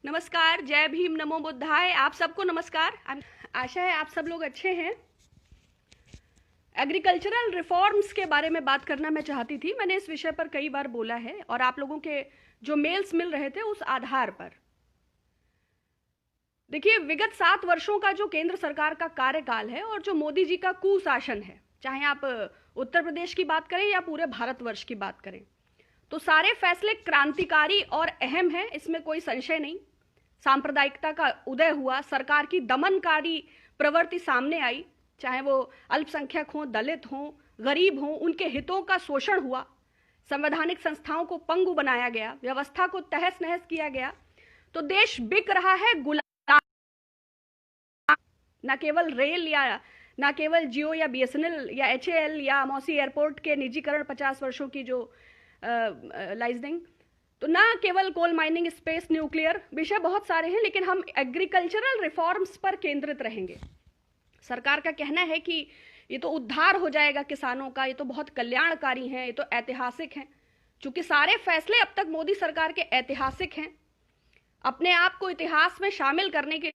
नमस्कार, जय भीम, नमो बुद्धाय। आप सबको नमस्कार। आशा है आप सब लोग अच्छे हैं। एग्रीकल्चरल रिफॉर्म्स के बारे में बात करना मैं चाहती थी। मैंने इस विषय पर कई बार बोला है और आप लोगों के जो मेल्स मिल रहे थे उस आधार पर देखिए, विगत 7 वर्षों का जो केंद्र सरकार का कार्यकाल है और जो मोदी जी का कुशासन है, चाहे आप उत्तर प्रदेश की बात करें या पूरे भारतवर्ष की बात करें, तो सारे फैसले क्रांतिकारी और अहम हैं, इसमें कोई संशय नहीं। सांप्रदायिकता का उदय हुआ, सरकार की दमनकारी प्रवृत्ति सामने आई, चाहे वो अल्पसंख्यक हों, दलित हों, गरीब हों, उनके हितों का शोषण हुआ, संवैधानिक संस्थाओं को पंगु बनाया गया, व्यवस्था को तहस नहस किया गया। तो देश बिक रहा है गुलाम, न केवल रेल या न केवल जियो या बीएसएनएल या एचएएल या मौसी एयरपोर्ट के निजीकरण 50 वर्षों की जो लाइजनिंग, तो ना केवल कोल माइनिंग, स्पेस, न्यूक्लियर, विषय बहुत सारे हैं, लेकिन हम एग्रीकल्चरल रिफॉर्म्स पर केंद्रित रहेंगे। सरकार का कहना है कि ये तो उद्धार हो जाएगा किसानों का, ये तो बहुत कल्याणकारी हैं, ये तो ऐतिहासिक हैं। चूंकि सारे फैसले अब तक मोदी सरकार के ऐतिहासिक हैं, अपने आप को इतिहास में शामिल करने के,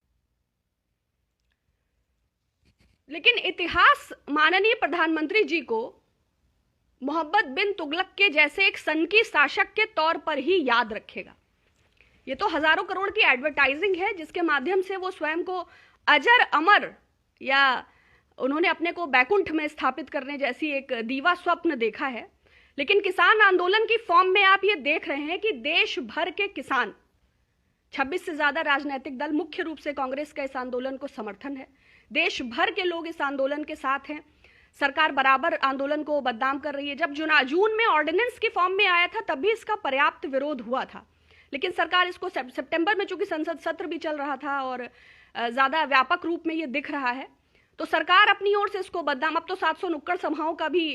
लेकिन इतिहास माननीय प्रधानमंत्री जी को मोहम्मद बिन तुगलक के जैसे एक सनकी शासक के तौर पर ही याद रखेगा। ये तो हजारों करोड़ की एडवर्टाइजिंग है जिसके माध्यम से वो स्वयं को अजर अमर, या उन्होंने अपने को बैकुंठ में स्थापित करने जैसी एक दीवा स्वप्न देखा है। लेकिन किसान आंदोलन की फॉर्म में आप ये देख रहे हैं कि देश भर के किसान, 26 से ज्यादा राजनीतिक दल, मुख्य रूप से कांग्रेस का इस आंदोलन को समर्थन है। देश भर के लोग इस आंदोलन के साथ हैं। सरकार बराबर आंदोलन को बदनाम कर रही है। जब जून में ऑर्डिनेंस की फॉर्म में आया था तब भी इसका पर्याप्त विरोध हुआ था, लेकिन सरकार इसको सितंबर में, चूंकि संसद सत्र भी चल रहा था और ज्यादा व्यापक रूप में ये दिख रहा है, तो सरकार अपनी ओर से इसको बदनाम, अब तो 700 नुक्कड़ सभाओं का भी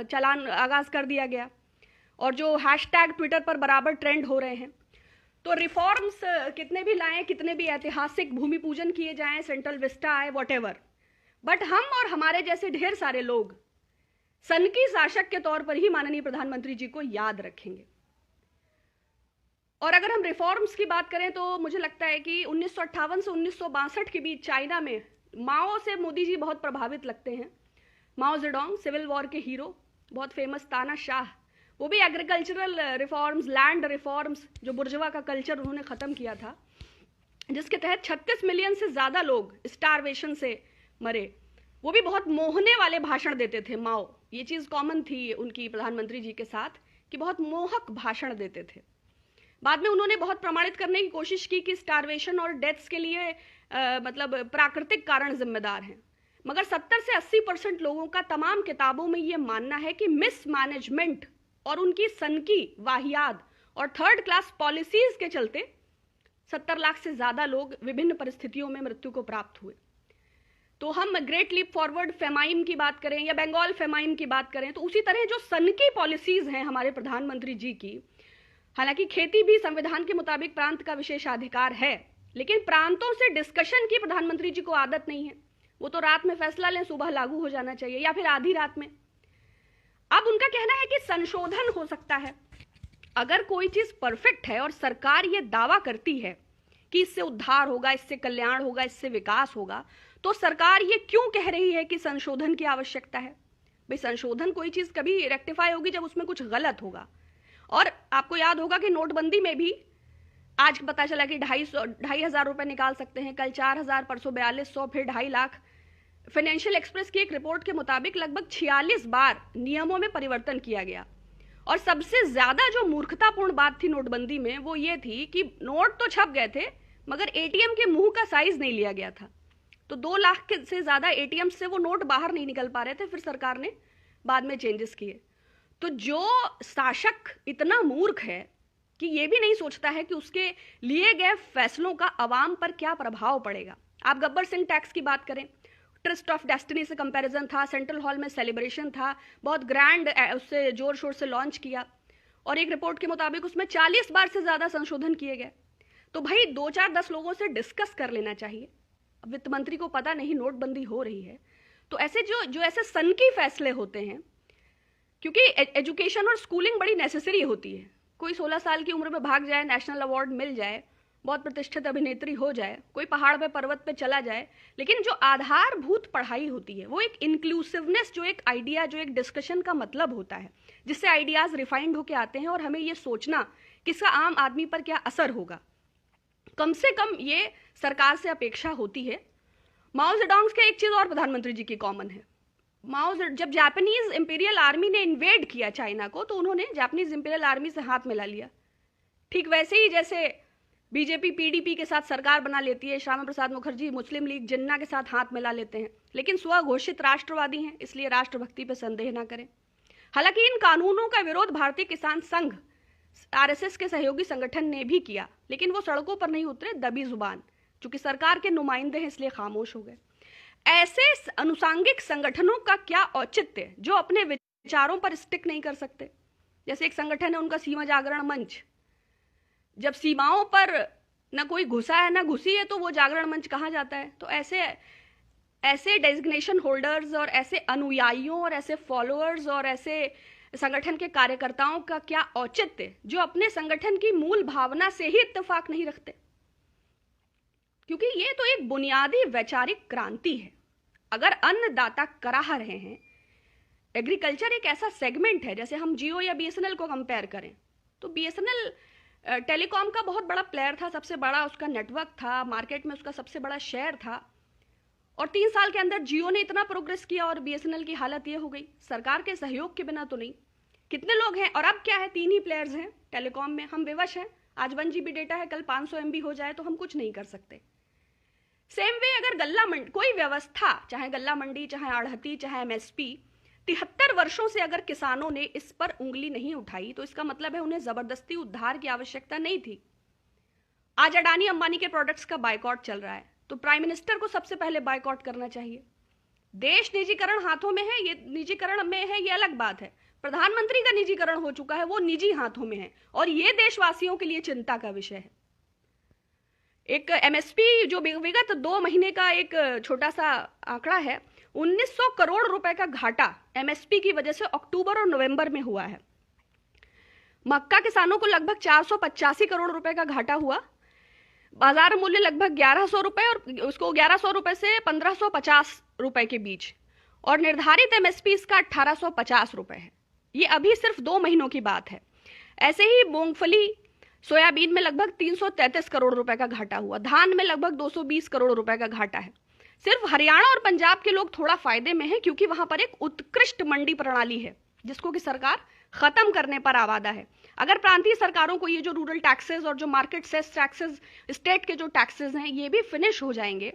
चलान आगाज कर दिया गया और जो हैशटैग ट्विटर पर बराबर ट्रेंड हो रहे हैं। तो रिफॉर्म्स कितने भी लाएं, कितने भी ऐतिहासिक भूमि पूजन किए जाएं, सेंट्रल विस्टा आए, वॉटेवर, बट हम और हमारे जैसे ढेर सारे लोग सनकी शासक के तौर पर ही माननीय प्रधानमंत्री जी को याद रखेंगे। और अगर हम रिफॉर्म्स की बात करें तो मुझे लगता है कि 1958 से 1962 के बीच चाइना में माओ से मोदी जी बहुत प्रभावित लगते हैं। माओ जेडोंग, सिविल वॉर के हीरो, बहुत फेमस तानाशाह, वो भी एग्रीकल्चरल रिफॉर्म्स, लैंड रिफॉर्म्स, जो बुर्जवा का कल्चर उन्होंने खत्म किया था, जिसके तहत 36 मिलियन से ज्यादा लोग स्टारवेशन से मरे। वो भी बहुत मोहने वाले भाषण देते थे माओ, ये चीज कॉमन थी उनकी प्रधानमंत्री जी के साथ कि बहुत मोहक भाषण देते थे। बाद में उन्होंने बहुत प्रमाणित करने की कोशिश की कि स्टारवेशन और डेथ्स के लिए मतलब प्राकृतिक कारण जिम्मेदार हैं, मगर 70 से 80% लोगों का तमाम किताबों में ये मानना है कि मिसमैनेजमेंट और उनकी सनकी वाहियात और थर्ड क्लास पॉलिसीज के चलते 70 लाख से ज्यादा लोग विभिन्न परिस्थितियों में मृत्यु को प्राप्त हुए। तो हम ग्रेट लीप फॉरवर्ड फेमाइन की बात करें या बंगाल फेमाइन की बात करें, तो उसी तरह जो सनकी पॉलिसीज हैं हमारे प्रधानमंत्री जी की, हालांकि खेती भी संविधान के मुताबिक प्रांत का विशेषाधिकार है, लेकिन प्रांतों से डिस्कशन की प्रधानमंत्री जी को आदत नहीं है। वो तो रात में फैसला लें, सुबह लागू हो जाना चाहिए या फिर आधी रात में। अब उनका कहना है कि संशोधन हो सकता है। अगर कोई चीज परफेक्ट है और सरकार ये दावा करती है कि इससे उद्धार होगा, इससे कल्याण होगा, इससे विकास होगा, तो सरकार ये क्यों कह रही है कि संशोधन की आवश्यकता है? भाई, संशोधन कोई चीज कभी रेक्टिफाई होगी जब उसमें कुछ गलत होगा। और आपको याद होगा कि नोटबंदी में भी आज पता चला कि 2,500 रुपए निकाल सकते हैं, कल 4,000, परसों 4,200, फिर 2.5 लाख। फाइनेंशियल एक्सप्रेस की एक रिपोर्ट के मुताबिक लगभग 46 बार नियमों में परिवर्तन किया गया। और सबसे ज्यादा जो मूर्खतापूर्ण बात थी नोटबंदी में वो ये थी कि नोट तो छप गए थे मगर एटीएम के मुंह का साइज नहीं लिया गया था। तो 2 लाख से ज्यादा एटीएम से वो नोट बाहर नहीं निकल पा रहे थे, फिर सरकार ने बाद में चेंजेस किए। तो जो शासक इतना मूर्ख है कि ये भी नहीं सोचता है कि उसके लिए गए फैसलों का अवाम पर क्या प्रभाव पड़ेगा। आप गब्बर सिंह टैक्स की बात करें, ट्रस्ट ऑफ डेस्टिनी से कंपैरिजन था, सेंट्रल हॉल में सेलिब्रेशन था, बहुत ग्रैंड उससे जोर शोर से लॉन्च किया, और एक रिपोर्ट के मुताबिक उसमें 40 बार से ज्यादा संशोधन किए गए। तो भाई 2-4-10 लोगों से डिस्कस कर लेना चाहिए। वित्त मंत्री को पता नहीं नोटबंदी हो रही है, तो ऐसे जो ऐसे सनकी फैसले होते हैं, क्योंकि एजुकेशन और स्कूलिंग बड़ी नेसेसरी होती है। कोई 16 साल की उम्र में भाग जाए, नेशनल अवार्ड मिल जाए, बहुत प्रतिष्ठित अभिनेत्री हो जाए, कोई पहाड़ पे पर्वत पे चला जाए, लेकिन जो आधारभूत पढ़ाई होती है वो एक इंक्लूसिवनेस, जो एक आइडिया, जो एक डिस्कशन का मतलब होता है, जिससे आइडियाज रिफाइंड होके आते हैं और हमें ये सोचना कि इसका आम आदमी पर क्या असर होगा, कम से कम ये सरकार से अपेक्षा होती है। माओ जेडोंग के एक चीज और प्रधानमंत्री जी की कॉमन है। जब जापानीज इंपीरियल आर्मी ने इन्वेड किया चाइना को, तो उन्होंने जापानीज इंपीरियल आर्मी से हाथ मिला लिया। ठीक वैसे ही जैसे बीजेपी पीडीपी के साथ सरकार बना लेती है, श्यामा प्रसाद मुखर्जी मुस्लिम लीग जिन्ना के साथ हाथ मिला लेते हैं, लेकिन स्वघोषित राष्ट्रवादी हैं, इसलिए राष्ट्रभक्ति पर संदेह ना करें। हालांकि इन कानूनों का विरोध भारतीय किसान संघ आरएसएस के सहयोगी संगठन ने भी किया, लेकिन वो सड़कों पर नहीं उतरे, दबी जुबान, चूंकि सरकार के नुमाइंदे हैं इसलिए खामोश हो गए। ऐसे अनुसांगिक संगठनों का क्या औचित्य जो अपने विचारों पर स्टिक नहीं कर सकते? जैसे एक संगठन है उनका सीमा जागरण मंच, जब सीमाओं पर न कोई घुसा है न घुसी है तो वो जागरण मंच कहाँ जाता है? तो ऐसे डेजिग्नेशन होल्डर्स और ऐसे अनुयायियों और ऐसे फॉलोअर्स और ऐसे संगठन के कार्यकर्ताओं का क्या औचित्य जो अपने संगठन की मूल भावना से ही इत्तेफाक नहीं रखते? क्योंकि ये तो एक बुनियादी वैचारिक क्रांति है। अगर अन्नदाता कराह रहे हैं, एग्रीकल्चर एक ऐसा सेगमेंट है, जैसे हम जियो या बीएसएनएल को कंपेयर करें, तो बीएसएनएल टेलीकॉम का बहुत बड़ा प्लेयर था, सबसे बड़ा उसका नेटवर्क था, मार्केट में उसका सबसे बड़ा शेयर था, और 3 साल के अंदर जियो ने इतना प्रोग्रेस किया और बीएसएनएल की हालत ये हो गई। सरकार के सहयोग के बिना तो नहीं। कितने लोग हैं, और अब क्या है, 3 ही प्लेयर्स हैं टेलीकॉम में, हम विवश हैं। आज 1 GB डेटा है, कल 500 MB हो जाए तो हम कुछ नहीं कर सकते। सेम वे अगर गल्ला मंडी, कोई व्यवस्था, चाहे गल्ला मंडी, चाहे आढ़ती, चाहे एमएसपी, 73 वर्षों से अगर किसानों ने इस पर उंगली नहीं उठाई, तो इसका मतलब है उन्हें जबरदस्ती उद्धार की आवश्यकता नहीं थी। आज अडानी अंबानी के प्रोडक्ट्स का बायकॉट चल रहा है, तो प्राइम मिनिस्टर को सबसे पहले बायकॉट करना चाहिए। देश निजीकरण हाथों में है, ये निजीकरण में है, ये अलग बात है। प्रधानमंत्री का निजीकरण हो चुका है, वो निजी हाथों में है, और ये देशवासियों के लिए चिंता का विषय है। एक एमएसपी जो विगत 2 महीने का एक छोटा सा आंकड़ा है, 1900 करोड़ रुपए का घाटा एमएसपी की वजह से अक्टूबर और नवंबर में हुआ है। मक्का किसानों को लगभग 485 करोड़ रुपए का घाटा हुआ। बाजार मूल्य लगभग 1100 रुपए, और उसको 1100 रुपए से 1550 रुपए के बीच, और निर्धारित एमएसपी इसका 1850 रुपए है। ये अभी सिर्फ 2 महीनों की बात है। ऐसे ही मूंगफली, सोयाबीन में लगभग 333 करोड़ रुपए का घाटा हुआ। धान में लगभग 220 करोड़ रुपए का घाटा है। सिर्फ हरियाणा और पंजाब के लोग थोड़ा फायदे में हैं, क्योंकि वहां पर एक उत्कृष्ट मंडी प्रणाली है जिसको कि सरकार खत्म करने पर आवादा है। अगर प्रांतीय सरकारों को ये जो रूरल टैक्सेस और जो मार्केट सेस टैक्सेस, स्टेट के जो टैक्सेस हैं, ये भी फिनिश हो जाएंगे,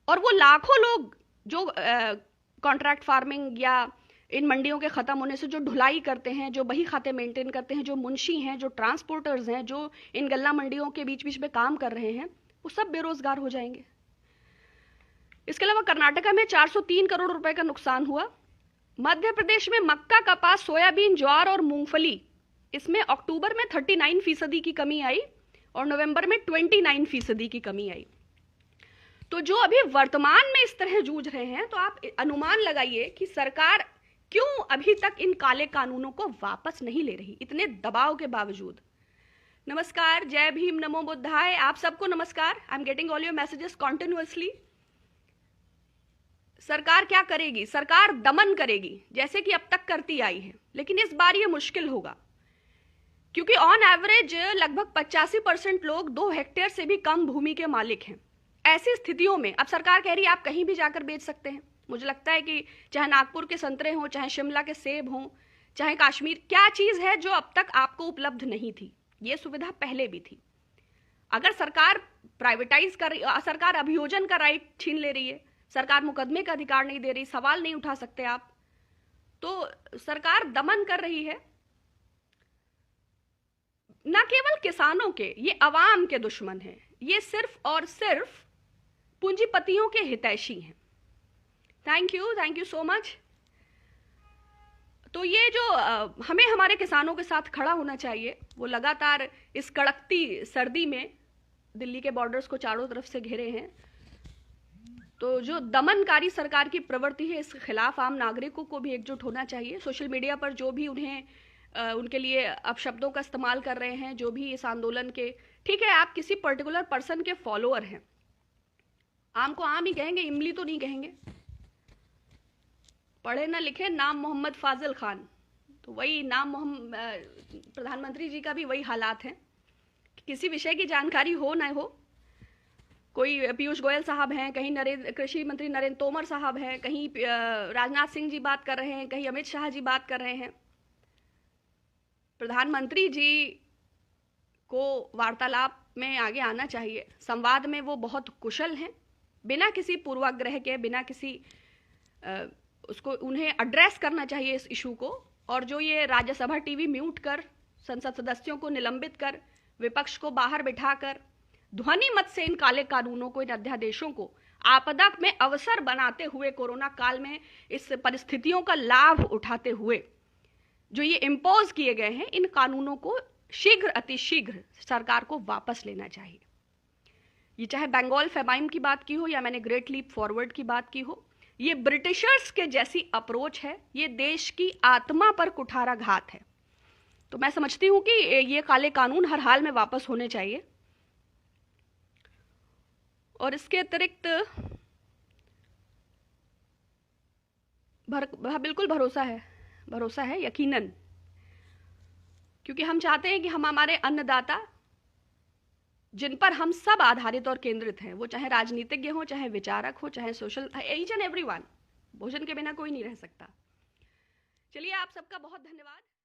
और वो लाखों लोग जो कॉन्ट्रैक्ट फार्मिंग या इन मंडियों के खत्म होने से जो ढुलाई करते हैं, जो बही खाते मेंटेन करते हैं, जो मुंशी हैं, जो ट्रांसपोर्टर्स हैं, जो इन गल्ला मंडियों के बीच बीच में काम कर रहे हैं, वो सब बेरोजगार हो जाएंगे। इसके अलावा कर्नाटका में 403 करोड़ रुपए का नुकसान हुआ। मध्य प्रदेश में मक्का, कपास, सोयाबीन, ज्वार और मूंगफली, इसमें अक्टूबर में 39% की कमी आई और नवंबर में 29% की कमी आई। तो जो अभी वर्तमान में इस तरह जूझ रहे हैं, तो आप अनुमान लगाइए कि सरकार क्यों अभी तक इन काले कानूनों को वापस नहीं ले रही, इतने दबाव के बावजूद। नमस्कार, जय भीम, नमो बुद्धाय, आप सबको नमस्कार। I am getting all your messages continuously. सरकार क्या करेगी? सरकार दमन करेगी, जैसे कि अब तक करती आई है, लेकिन इस बार ये मुश्किल होगा, क्योंकि ऑन एवरेज लगभग 85% लोग 2 हेक्टेयर से भी कम भूमि के मालिक हैं। ऐसी स्थितियों में अब सरकार कह रही है आप कहीं भी जाकर बेच सकते हैं। मुझे लगता है कि चाहे नागपुर के संतरे हों, चाहे शिमला के सेब हों, चाहे कश्मीर, क्या चीज है जो अब तक आपको उपलब्ध नहीं थी? ये सुविधा पहले भी थी। अगर सरकार प्राइवेटाइज कर रही, सरकार अभियोजन का राइट छीन ले रही है, सरकार मुकदमे का अधिकार नहीं दे रही, सवाल नहीं उठा सकते आप, तो सरकार दमन कर रही है। न केवल किसानों के, ये अवाम के दुश्मन हैं, ये सिर्फ और सिर्फ पूंजीपतियों के हितैषी हैं। Thank you so much. तो ये जो हमें हमारे किसानों के साथ खड़ा होना चाहिए, वो लगातार इस कड़कती सर्दी में दिल्ली के बॉर्डर्स को चारों तरफ से घेरे हैं। तो जो दमनकारी सरकार की प्रवृत्ति है, इस खिलाफ आम नागरिकों को भी एकजुट होना चाहिए। सोशल मीडिया पर जो भी उनके लिए अपशब्दों का इस्तेमाल कर रहे हैं, जो भी इस आंदोलन के ठीक है, आप किसी पर्टिकुलर पर्सन के फॉलोअर हैं, आम को आम ही कहेंगे, इमली तो नहीं कहेंगे। पढ़े ना लिखे, नाम मोहम्मद फाजिल खान, तो वही नाम प्रधानमंत्री जी का भी वही हालात है। किसी विषय की जानकारी हो ना हो, कोई पीयूष गोयल साहब हैं, कहीं कृषि मंत्री नरेंद्र तोमर साहब हैं, कहीं राजनाथ सिंह जी बात कर रहे हैं, कहीं अमित शाह जी बात कर रहे हैं। प्रधानमंत्री जी को वार्तालाप में आगे आना चाहिए, संवाद में वो बहुत कुशल हैं, बिना किसी पूर्वाग्रह के, बिना किसी उसको उन्हें एड्रेस करना चाहिए इस इशू को। और जो ये राज्यसभा टीवी म्यूट कर, संसद सदस्यों को निलंबित कर, विपक्ष को बाहर बिठाकर ध्वनि मत से इन काले कानूनों को, इन अध्यादेशों को आपदा में अवसर बनाते हुए, कोरोना काल में इस परिस्थितियों का लाभ उठाते हुए जो ये इम्पोज किए गए हैं, इन कानूनों को शीघ्र, अतिशीघ्र सरकार को वापस लेना चाहिए। ये चाहे बंगाल फेमाइन की बात की हो या मैंने ग्रेट लीप फॉरवर्ड की बात की हो, ये ब्रिटिशर्स के जैसी अप्रोच है, ये देश की आत्मा पर कुठाराघात है। तो मैं समझती हूं कि ये काले कानून हर हाल में वापस होने चाहिए। और इसके अतिरिक्त बिल्कुल भरोसा है यकीनन, क्योंकि हम चाहते हैं कि हम हमारे अन्नदाता, जिन पर हम सब आधारित और केंद्रित हैं, वो चाहे राजनीतिज्ञ हो, चाहे विचारक हो, चाहे सोशल, ईच एंड एवरीवन, भोजन के बिना कोई नहीं रह सकता। चलिए, आप सबका बहुत धन्यवाद।